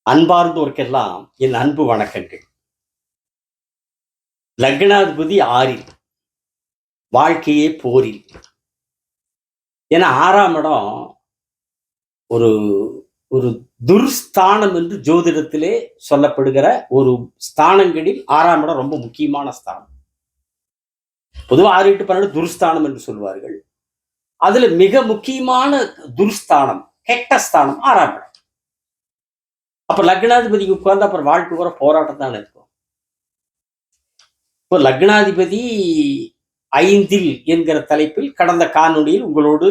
அன்பார்ந்தோர்க்கெல்லாம் என் அன்பு வணக்கங்கள். லக்னாதிபதி 6ல், வாழ்க்கையே போரில். ஏன்னா 6ஆம் இடம் ஒரு ஒரு துர்ஸ்தானம் என்று ஜோதிடத்திலே சொல்லப்படுகிற ஒரு ஸ்தானங்களில் 6ஆம் இடம் ரொம்ப முக்கியமான ஸ்தானம். பொதுவா 6, 8, 12 துர்ஸ்தானம் என்று சொல்வார்கள். அதுல மிக முக்கியமான துர்ஸ்தானம், கெட்ட ஸ்தானம் 6ஆம் இடம். அப்ப லக்னாதிபதிக்கு உட்கார்ந்து அப்புறம் வாழ்க்கை பூரா போராட்டம் தானே இருக்கும். இப்போ லக்னாதிபதி 5ல் என்கிற தலைப்பில் கடந்த காணொளியில் உங்களோடு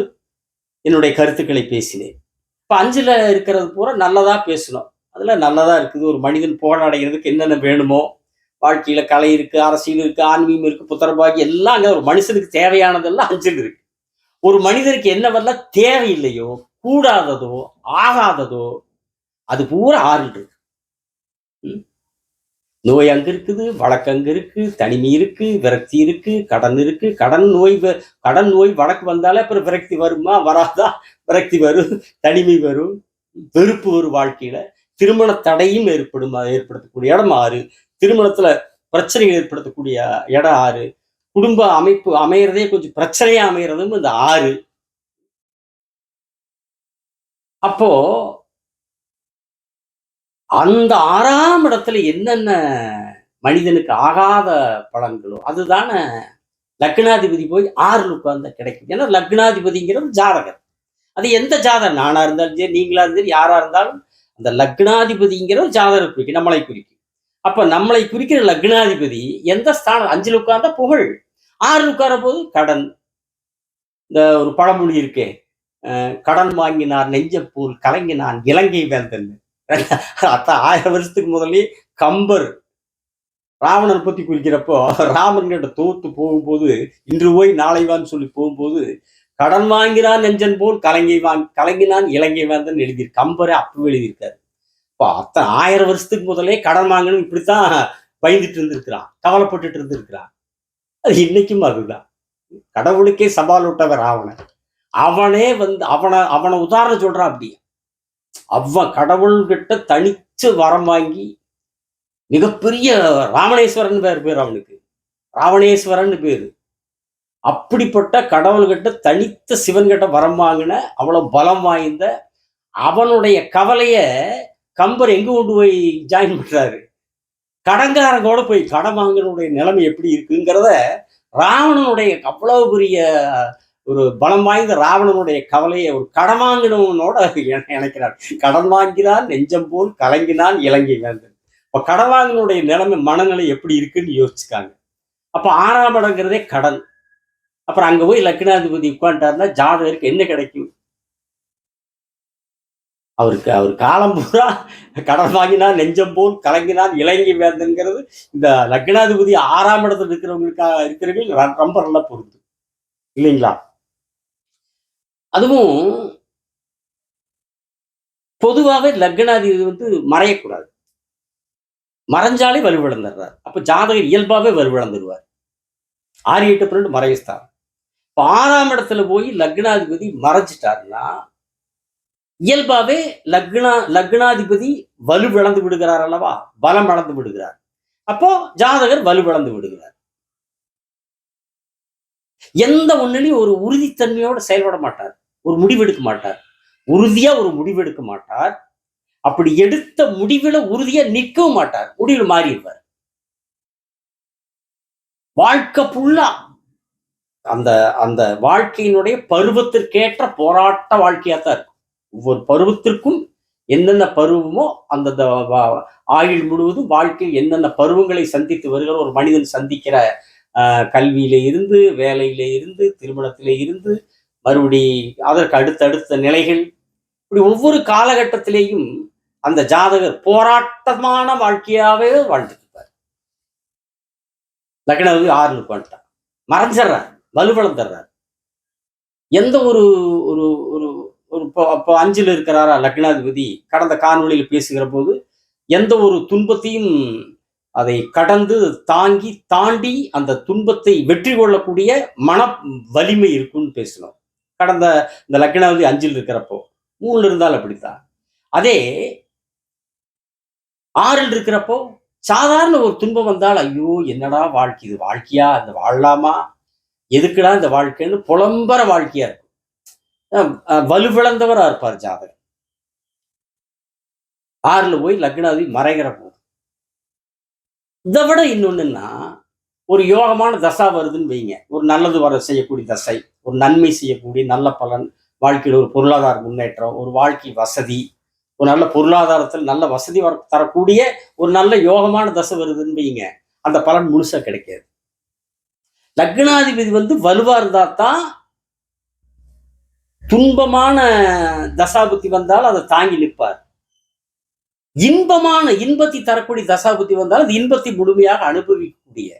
என்னுடைய கருத்துக்களை பேசினேன். இப்ப 5ல இருக்கிறது பூரா நல்லதா பேசணும். அதுல நல்லதா இருக்குது. ஒரு மனிதன் புகழடைகிறதுக்கு என்னென்ன வேணுமோ, வாழ்க்கையில கலை இருக்கு, அரசியல் இருக்கு, ஆன்மீகம் இருக்கு, புத்திரபாகியம் எல்லாம் அங்க ஒரு மனுஷனுக்கு தேவையானதெல்லாம் 5ல் இருக்கு. ஒரு மனிதனுக்கு என்னவெல்லாம் தேவையில்லையோ, கூடாததோ, ஆகாததோ அது பூரா 6ல் இருக்கு. நோய் அங்க இருக்குது, வழக்கு அங்க இருக்கு, தனிமை இருக்கு, விரக்தி இருக்கு, கடன் இருக்கு. கடன் நோய் வழக்கு வந்தாலே அப்புறம் விரக்தி வருமா? வராதா? விரக்தி வரும், தனிமை வரும், வெறுப்பு வரும் வாழ்க்கையில. திருமண தடையும் ஏற்படுத்தக்கூடிய இடம் 6. திருமணத்துல பிரச்சனைகள் ஏற்படுத்தக்கூடிய இடம் 6. குடும்ப அமைப்பு அமையறதே கொஞ்சம் பிரச்சனையா அமையறதும் இந்த 6. அப்போ அந்த 6ஆம் இடத்துல என்னென்ன மனிதனுக்கு ஆகாத பலன்களோ அதுதானே லக்னாதிபதி போய் 6ல் உட்கார்ந்தா கிடைக்கும். ஏன்னா லக்னாதிபதிங்கிறது ஜாதகர். அது எந்த ஜாதகம், நானா இருந்தாலும் சரி, நீங்களா இருந்தாலும் சரி, யாரா இருந்தாலும் அந்த லக்னாதிபதிங்கிற ஜாதகரை குறிக்கும், நம்மளை குறிக்கும். அப்ப நம்மளை குறிக்கிற லக்னாதிபதி எந்த ஸ்தானம்? 5ல் உட்கார்ந்தா புகழ், 6ல் உட்கார போது கடன். இந்த ஒரு பழமொழி இருக்கே, கடன் வாங்கினார் நெஞ்சம் போல் கலங்கினான் இலங்கை வேந்தன். அதான் 1000 வருஷத்துக்கு முதலே கம்பர் ராவணனை பத்தி குறிக்கிறப்போ, ராமன் கிட்ட தோத்து போகும்போது, இன்று போய் நாளை வான்னு சொல்லி போகும்போது, கடன் வாங்கினான் நெஞ்சன் போல் கலங்கினான் இலங்கை வேந்தன் எழுதியிருக்கு. கம்பரே அப்பவே எழுதியிருக்காரு. இப்போ 1000 வருஷத்துக்கு முதலே கடன் வாங்கணும் இப்படித்தான் பயந்துட்டு இருந்திருக்கிறான், கவலைப்பட்டுட்டு இருந்திருக்கிறான். அது இன்னைக்கும் அதுதான். கடவுளுக்கே சவால் விட்டவன் ராவணன். அவனே அவனை உதாரணம் சொல்றான். அப்படி அவன் கடவுள்கிட்ட தனிச்சு வரம் வாங்கி மிகப்பெரிய ராவணேஸ்வரன் பேர் அவனுக்கு. ராவணேஸ்வரன் பேரு. அப்படிப்பட்ட கடவுள்கிட்ட தனித்த சிவன் கிட்ட வரம் வாங்கின அவ்வளவு பலம் வாய்ந்த அவனுடைய கவலைய கம்பர் எங்க கொண்டு போய் ஜாயின் பண்றாரு? கடன்காரங்களோட போய் கடன் வாங்கினுடைய நிலைமை எப்படி இருக்குங்கிறத ராவணனுடைய அவ்வளவு பெரிய ஒரு பலம் வாய்ந்த ராவணனுடைய கவலையை ஒரு கடன் வாங்கினவனோட இணைக்கிறார். கடன் வாங்கினான் நெஞ்சம் போல் கலங்கினான் இலங்கை வேந்தன். இப்ப கடன் வாங்கினுடைய நிலைமை மனநிலை எப்படி இருக்குன்னு யோசிச்சுக்காங்க. அப்ப 6ஆம் இடங்கிறதே கடன். அப்புறம் அங்க போய் லக்னாதிபதி உட்காந்துட்டாருன்னா ஜாதகருக்கு என்ன கிடைக்கும்? அவர் காலம் பூரா கடன் வாங்கினான் நெஞ்சம் போல் கலங்கினான் இலங்கை வேந்தன்கிறது இந்த லக்னாதிபதி 6ஆம் இடத்துல இருக்கிறவங்களுக்கு ரொம்ப நல்லா பொருந்தும் இல்லைங்களா? அதுவும் பொதுவாகவே லக்னாதிபதி மறையக்கூடாது. மறைஞ்சாலே வலுவிழந்துடுறார். அப்ப ஜாதகர் இயல்பாவே வலுவிழந்துடுவார். 6, 8, 12 மறைவுஸ்தான். இப்ப 6ஆம் இடத்துல போய் லக்னாதிபதி மறைஞ்சிட்டாருன்னா இயல்பாவே லக்னாதிபதி வலுவிழந்து விடுகிறார் அல்லவா? பலம் இழந்து விடுகிறார். அப்போ ஜாதகர் வலுவிழந்து விடுகிறார். எந்த ஒண்ணுலையும் ஒரு உறுதித்தன்மையோட செயல்பட மாட்டார். ஒரு முடிவெடுக்க மாட்டார். உறுதியா ஒரு முடிவெடுக்க மாட்டார். அப்படி எடுத்த முடிவுல உறுதியா நிற்கவும் மாட்டார். முடிவில் மாறிடுவார். வாழ்க்கை ஃபுல்லா அந்த அந்த வாழ்க்கையினுடைய பருவத்திற்கேற்ற போராட்ட வாழ்க்கையாத்தான் இருக்கும். ஒவ்வொரு பருவத்திற்கும் என்னென்ன பருவமோ அந்த ஆயுள் முழுவதும் வாழ்க்கையில் என்னென்ன பருவங்களை சந்தித்து வருகிற ஒரு மனிதன் சந்திக்கிற கல்வியில இருந்து, வேலையில இருந்து, திருமணத்தில இருந்து, மறுபடி அதற்கு அடுத்தடுத்த நிலைகள், இப்படி ஒவ்வொரு காலகட்டத்திலேயும் அந்த ஜாதகர் போராட்டமான வாழ்க்கையாவே வாழ்ந்துட்டு இருப்பார். லக்னாதிபதி 6ல் உட்காந்துட்டான், மறைஞ்சிடுறார், வலுவிழந்துடுறார். எந்த ஒரு ஒரு ஒரு ஒரு இப்போ 5ல் இருக்கிறாரா லக்னாதிபதி, கடந்த காணொளியில் பேசுகிற போது எந்த ஒரு துன்பத்தையும் அதை கடந்து தாண்டி அந்த துன்பத்தை வெற்றி கொள்ளக்கூடிய மன வலிமை இருக்குன்னு பேசணும். கடந்த இந்த லக்னாதிபதி 5ல் இருக்கிறப்போ, 3ல் இருந்தால் அப்படித்தான். அதே ஆறில் இருக்கிறப்போ சாதாரண ஒரு துன்பம் வந்தால் ஐயோ என்னடா வாழ்க்கை, இது வாழ்க்கையா, இந்த வாழலாமா, எதுக்குடா இந்த வாழ்க்கைன்னு புலம்புற வாழ்க்கையா இருக்கும். வலுவிழந்தவரா இருப்பார் ஜாதகர். ஆறுல போய் லக்னாதிபதி மறைகிற போது இதை விட இன்னொன்னுன்னா, ஒரு யோகமான தசா வருதுன்னு வைங்க, ஒரு நல்லது வர செய்யக்கூடிய தசை, ஒரு நன்மை செய்யக்கூடிய நல்ல பலன், வாழ்க்கையில் ஒரு பொருளாதார முன்னேற்றம், ஒரு வாழ்க்கை வசதி, ஒரு நல்ல பொருளாதாரத்தில் நல்ல வசதி தரக்கூடிய ஒரு நல்ல யோகமான தசை வருதுன்னு வைங்க, அந்த பலன் முழுசா கிடைக்காது. லக்னாதிபதி வலுவா இருந்தா தான் துன்பமான தசாபுத்தி வந்தாலும் அதை தாங்கி நிற்பார். இன்பத்தை தரக்கூடிய தசாபுத்தி வந்தாலும் அந்த இன்பத்தை முழுமையாக அனுபவிக்கக்கூடிய,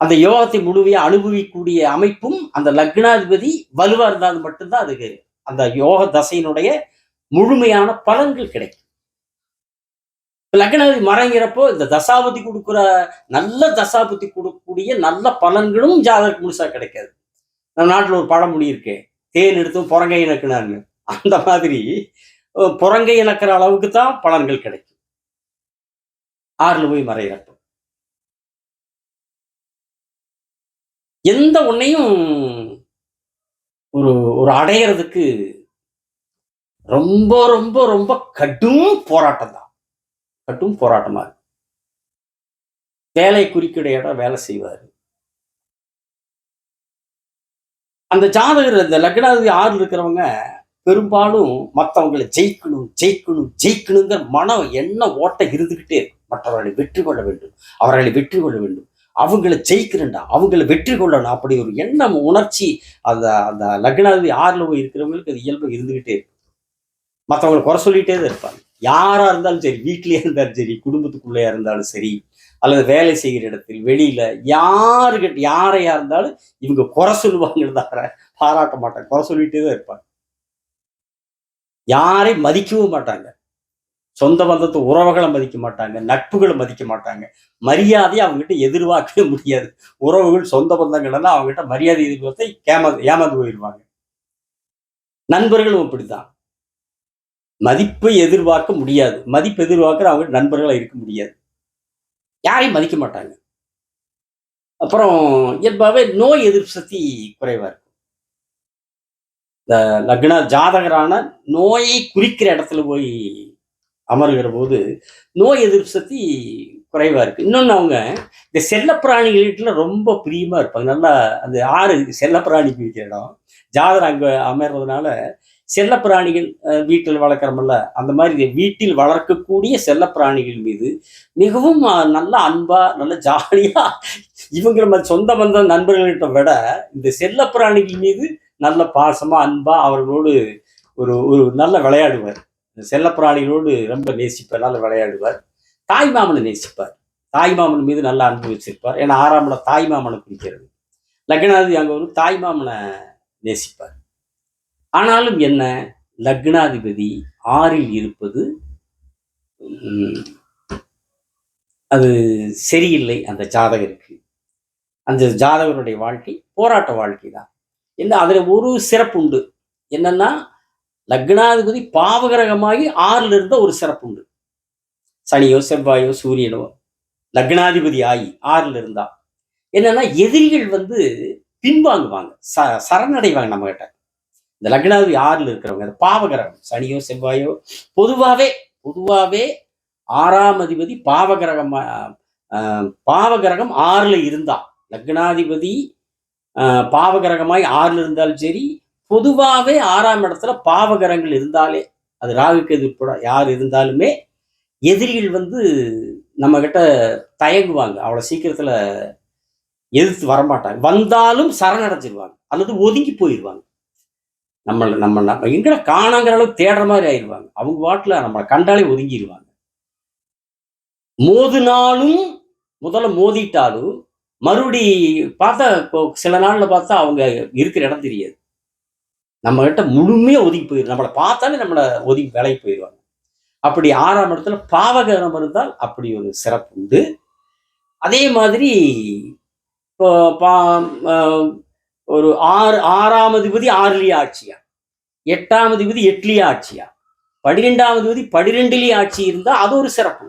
அந்த யோகத்தை முழுமையா அனுபவிக்கக்கூடிய அமைப்பும் அந்த லக்னாதிபதி வலுவா இருந்தால் மட்டும்தான் அதுக்கு அந்த யோக தசையினுடைய முழுமையான பலன்கள் கிடைக்கும். லக்னாதிபதி மறைங்கிறப்போ இந்த தசாபுத்தி கொடுக்குற நல்ல தசாபுத்தி கொடுக்கக்கூடிய நல்ல பலன்களும் ஜாதகருக்கு முழுசா கிடைக்காது. நம்ம நாட்டில் ஒரு பழமொழி இருக்கு, தேன் எடுத்தும் புறங்கை இணக்குனான்னு. அந்த மாதிரி புறங்கை இணக்கிற அளவுக்கு தான் பலன்கள் கிடைக்கும் ஆறுல போய் மறைகிறப்போ. எந்த ஒன்னையும் ஒரு ஒரு அடையிறதுக்கு ரொம்ப ரொம்ப ரொம்ப கடும் போராட்டம் தான், கடும் போராட்டமா இருக்கு. வேலை குறிக்கிற இடம் வேலை செய்வாரு. அந்த ஜாதகர், இந்த லக்னாதிபதி ஆறுல இருக்கிறவங்க பெரும்பாலும் மற்றவங்களை ஜெயிக்கணும் ஜெயிக்கணும் ஜெயிக்கணுங்கிற மனம் என்ன ஓட்டம் இருந்துகிட்டே இருக்கும். மற்றவர்களை வெற்றி கொள்ள வேண்டும், அவர்களை வெற்றி கொள்ள வேண்டும், அவங்களை ஜெயிக்கிறேன்டா, அவங்களை வெற்றி கொள்ளணும், அப்படி ஒரு எண்ணம் உணர்ச்சி அந்த அந்த லக்னாதிபதி ஆறுல போய் இருக்கிறவங்களுக்கு அது இயல்பு இருந்துகிட்டே இருக்கும். மற்றவங்களை குறை சொல்லிட்டே தான் இருப்பாங்க. யாரா இருந்தாலும் சரி, வீட்டிலேயே இருந்தாலும் சரி, குடும்பத்துக்குள்ளேயா இருந்தாலும் சரி, அல்லது வேலை செய்கிற இடத்தில் வெளியில யாரையா இருந்தாலும் இவங்க குறை சொல்லுவாங்கன்னு தவிர பாராட்ட மாட்டாங்க, குறை சொல்லிட்டே தான் இருப்பாங்க. யாரையும் மதிக்கவும் மாட்டாங்க, சொந்த பந்தத்து உறவுகளை மதிக்க மாட்டாங்க, நட்புகளை மதிக்க மாட்டாங்க, மரியாதையை அவங்ககிட்ட எதிர்பார்க்கவே முடியாது. உறவுகள் சொந்த பந்தங்கள் எல்லாம் அவங்ககிட்ட மரியாதை எதிர்பார்த்து ஏமாந்து போயிடுவாங்க. நண்பர்களும் அப்படித்தான், மதிப்பை எதிர்பார்க்க முடியாது, மதிப்பு எதிர்பார்க்கிற அவங்க நண்பர்களா இருக்க முடியாது, யாரையும் மதிக்க மாட்டாங்க. அப்புறம் இயல்பாகவே நோய் எதிர்ப்பு சக்தி குறைவா இருக்கும். இந்த லக்ன ஜாதகரான நோயை குறிக்கிற இடத்துல போய் அமர்கிற போது நோய் எதிர்ப்பு சக்தி குறைவா இருக்கு. இன்னொன்னு, அவங்க இந்த செல்லப்பிராணிகள்கிட்ட ரொம்ப பிரியமா இருப்பாங்க. நல்லா அந்த ஆறு செல்லப்பிராணி பிடிக்கிற இடம் ஜாதகம் அங்க அமைறதுனால, செல்லப்பிராணிகள் வீட்டில் வளர்க்குறோம்ல, அந்த மாதிரி வீட்டில் வளர்க்கக்கூடிய செல்லப்பிராணிகள் மீது மிகவும் நல்ல அன்பா, நல்ல ஜாலியா, இவங்க நம்ம சொந்த பந்த நண்பர்கள்கிட்ட விட இந்த செல்லப்பிராணிகள் மீது நல்ல பாசமா அன்பா அவர்களோடு ஒரு ஒரு நல்ல விளையாடுவார். செல்லப்பிராணிகளோடு ரொம்ப நேசிப்பார், நல்ல விளையாடுவார். தாய் மாமனை நேசிப்பார், தாய் மாமன் மீது நல்ல அன்பு வச்சிருப்பார். ஏன்னா 6ஆம் இடம் தாய் மாமனை குறிக்கிறது. லக்னாதிபதி அங்க ஒரு தாய் மாமனை நேசிப்பார். ஆனாலும் என்ன, லக்னாதிபதி 6ல் இருப்பது அது சரியில்லை அந்த ஜாதகருக்கு. அந்த ஜாதகருடைய வாழ்க்கை போராட்ட வாழ்க்கை தான். என்ன, அதுல ஒரு சிறப்பு உண்டு. என்னன்னா, லக்னாதிபதி பாவகிரகமாகி 6ல் இருந்த ஒரு சிறப்பு உண்டு. சனியோ செவ்வாயோ சூரியனோ லக்னாதிபதி ஆகி 6ல் இருந்தா என்னன்னா, எதிரிகள் பின்வாங்குவாங்க, சரணடைவாங்க நம்ம கிட்ட. இந்த லக்னாதிபதி 6ல் இருக்கிறவங்க, அந்த பாவகிரகம் சனியோ செவ்வாயோ, பொதுவாவே 6ஆம் அதிபதி பாவகிரகம் 6ல் இருந்தா, லக்னாதிபதி பாவகிரகமாய் 6ல் இருந்தாலும் சரி, பொதுவாவே 6ஆம் இடத்துல பாவகிரகங்கள் இருந்தாலே, அது ராகு கேது உட்பட யார் இருந்தாலுமே எதிரிகள் நம்ம கிட்ட தயங்குவாங்க, அவ்வளவு சீக்கிரத்துல எதிர்த்து வரமாட்டாங்க. வந்தாலும் சரணடைஞ்சிருவாங்க அல்லது ஒதுங்கி போயிடுவாங்க. நம்ம எங்கட காணாங்கிற அளவுக்கு தேடுற மாதிரி ஆயிடுவாங்க. அவங்க பாட்டுல நம்மளை கண்டாலே ஒதுங்கிடுவாங்க. மோதினாலும், முதல்ல மோதிட்டாலும் மறுபடி பார்த்தா சில நாள்ல பார்த்தா அவங்க இருக்கிற இடம் தெரியாது. நம்ம கிட்ட முழுமையா ஒதுங்கி போயிடும். நம்மளை பார்த்தாலே நம்மளை ஒதுங்கி விலகி போயிடுவாங்க. அப்படி 6ஆம் இடத்துல பாவகிரகம் இருந்தால் அப்படி ஒரு சிறப்பு உண்டு. அதே மாதிரி இப்போ ஒரு 6ஆம் அதிபதி 6லேயே ஆட்சியா, 8ஆம் அதிபதி 8லேயே ஆட்சியா, 12ஆம் அதிபதி 12லயே ஆட்சி இருந்தா அது ஒரு சிறப்பு.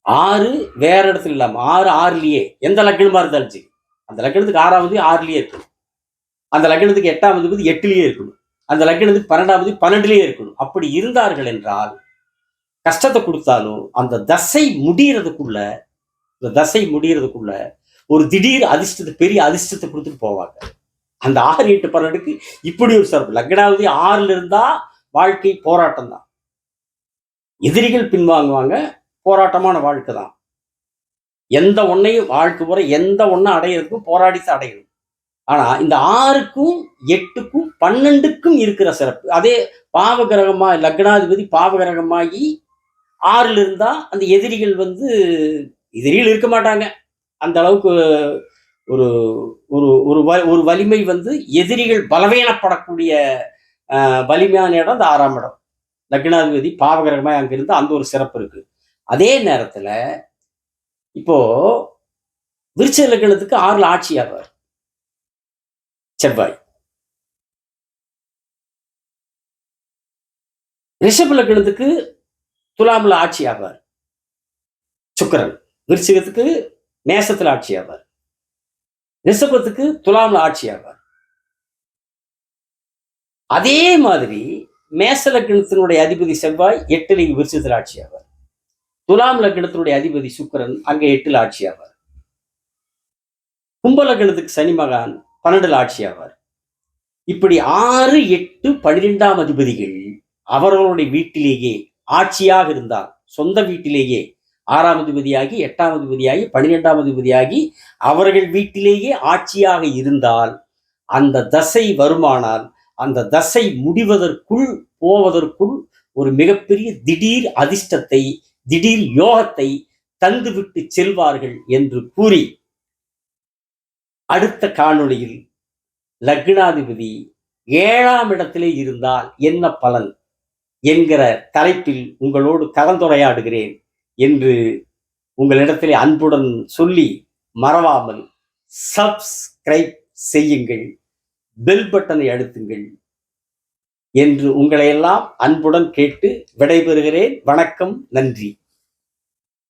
6 வேற இடத்துல இல்லாம 6 6லயே எந்த லக்னமா இருந்தாலும் சரி, அந்த லக்னத்துக்கு 6ஆம் அதிபதி 6லயே இருக்கணும், அந்த லக்னத்துக்கு 8ஆம் அதிபதி 8லயே இருக்கணும், அந்த லக்னத்துக்கு 12ஆம் அதிபதி 12லயே இருக்கணும். அப்படி இருந்தார்கள் என்றால் கஷ்டத்தை கொடுத்தாலும் அந்த தசை முடியறதுக்குள்ள ஒரு திடீர் அதிர்ஷ்டத்தை, பெரிய அதிர்ஷ்டத்தை கொடுத்துட்டு போவாங்க. அந்த 6 8 12க்கு இப்படி ஒரு சிறப்பு. லக்னாதிபதி 6ல இருந்தா வாழ்க்கை போராட்டம் தான். எதிரிகள் பின்வாங்குவாங்க, போராட்டமான வாழ்க்கை தான். எந்த ஒன்னையும் வாழ்க்கை பூரா எந்த ஒன்றை அடையிறதுக்கும் போராடித்து அடையணும். ஆனா இந்த 6க்கும் 8க்கும் 12க்கும் இருக்கிற சிறப்பு. அதே பாவகிரகமா லக்னாதிபதி பாவகிரகமாகி 6ல இருந்தா அந்த எதிரிகள் எதிரிகள் இருக்க மாட்டாங்க. அந்த அளவுக்கு ஒரு ஒரு ஒரு வலிமை எதிரிகள் பலவீனப்படக்கூடிய வலிமையான இடம் அந்த 6ஆம் இடம். லக்னாதிபதி பாவகிரகமா அங்க இருந்து அந்த ஒரு சிறப்பு இருக்கு. அதே நேரத்துல இப்போ விருச்சிக லக்னத்துக்கு 6ல ஆட்சி ஆவார் செவ்வாய். ரிஷப லக்னத்துக்கு துலாம்ல ஆட்சி ஆவார் சுக்கிரன். விருச்சிகத்துக்கு மேசத்துல ஆட்சி ஆவார். ரிஷபத்துக்கு துலாம்ல ஆட்சி ஆவார். அதே மாதிரி மேச லக்னத்தினுடைய அதிபதி செவ்வாய் 8ல விருச்சிகத்தில் ஆட்சி ஆவார். துலாம் லக்னத்தினுடைய அதிபதி சுக்கிரன் அங்க 8ல் ஆட்சி ஆவார். கும்ப லக்னத்துக்கு சனி மகான் 12ல் ஆட்சி ஆவார். இப்படி 6 8 12ஆம் அதிபதிகள் அவர்களுடைய வீட்டிலேயே ஆட்சியாக இருந்தால், சொந்த வீட்டிலேயே 6ஆம் அதிபதியாகி 8ஆம் அதிபதியாகி 12ஆம் அதிபதியாகி அவர்கள் வீட்டிலேயே ஆட்சியாக இருந்தால், அந்த தசை வருமானால் அந்த தசை முடிவதற்குள் போவதற்குள் ஒரு மிகப்பெரிய திடீர் அதிர்ஷ்டத்தை, திடீர் யோகத்தை தந்துவிட்டு செல்வார்கள் என்று கூறி, அடுத்த காணொளியில் லக்னாதிபதி 7ஆம் இடத்திலே இருந்தால் என்ன பலன் என்கிற தலைப்பில் உங்களோடு கலந்துரையாடுகிறேன் என்று உங்களிடத்திலே அன்புடன் சொல்லி, மறவாமல் சப்ஸ்கிரைப் செய்யுங்கள், பெல் பட்டனை அழுத்துங்கள் என்று உங்களையெல்லாம் அன்புடன் கேட்டு விடைபெறுகிறேன். வணக்கம், நன்றி.